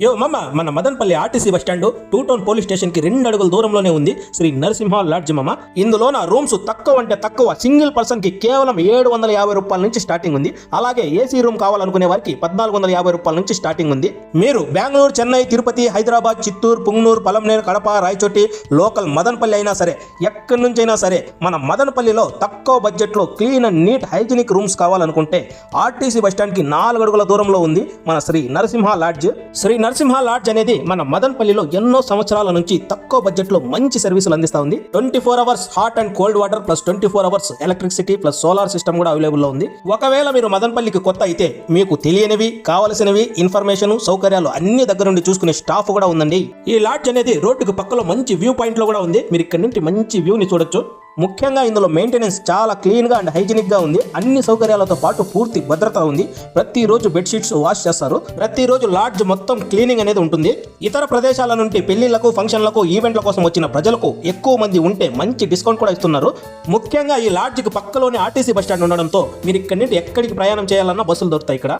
మన Madanapalle RTC bus stand 2 town police station కి 2 అడుగుల దూరంలోనే ఉంది శ్రీ నరసింహ లాడ్జ్ మామ. ఇందులోన రూమ్స్ తక్కువ అంటే తక్కువ, సింగిల్ పర్సన్ కి కేవలం 750 రూపాయల నుంచి స్టార్టింగ్ ఉంది. అలాగే ఏసీ రూమ్ కావాలనుకునే వారికి 1450 రూపాయల నుంచి స్టార్టింగ్ ఉంది. మీరు బెంగళూరు, చెన్నై, తిరుపతి, హైదరాబాద్, చిత్తూరు, పుంగనూరు, పలంనేరు, కడప, రాయచోటి, లోకల్ మదనపల్లి అయినా సరే, ఎక్కడి నుంచైనా సరే మన మదనపల్లిలో తక్కువ బడ్జెట్ లో clean and neat hygienic rooms కావాలనుకుంటే ఆర్టీసీ బస్టాండ్ కి 4 అడుగుల దూరంలో ఉంది మన శ్రీ నరసింహ లాడ్జ్. శ్రీ నరసింహ లాడ్జ్ అనేది మన మదనపల్లిలో ఎన్నో సంవత్సరాల నుంచి తక్కువ బడ్జెట్ లో మంచి సర్వీసులు అందిస్తా ఉంది. 24 hours hot and cold water plus 24 hours electricity plus solar system కూడా అవైలబుల్ లో ఉంది. ఒకవేళ మీరు మదనపల్లికి కొత్త అయితే మీకు తెలియనివి, కావలసినవి, ఇన్ఫర్మేషన్, సౌకర్యాలు అన్ని దగ్గర నుండి చూసుకునే స్టాఫ్ కూడా ఉందండి. ఈ లాడ్జ్ అనేది రోడ్డుకు పక్కలో మంచి వ్యూ పాయింట్ లో కూడా ఉంది. మీరు ఇక్కడ నుండి మంచి వ్యూని చూడొచ్చు. ముఖ్యంగా ఇందులో మెయింటెనెన్స్ చాలా క్లీన్ గా అండ్ హైజీనిక్ గా ఉంది. అన్ని సౌకర్యాలతో పాటు పూర్తి భద్రత ఉంది. ప్రతిరోజు బెడ్షీట్స్ వాష్ చేస్తారు. ప్రతిరోజు లాడ్జ్ మొత్తం క్లీనింగ్ అనేది ఉంటుంది. ఇతర ప్రదేశాల నుండి పెళ్లిళ్లకు, ఫంక్షన్లకు, ఈవెంట్ల కోసం వచ్చిన ప్రజలకు ఎక్కువ మంది ఉంటే మంచి డిస్కౌంట్ కూడా ఇస్తున్నారు. ముఖ్యంగా ఈ లాడ్జ్కి పక్కలోనే ఆర్టీసీ బస్ స్టాండ్ ఉండడంతో మీరు ఇక్కడి నుండి ఎక్కడికి ప్రయాణం చేయాలన్నా బస్సులు దొరుకుతాయి ఇక్కడ.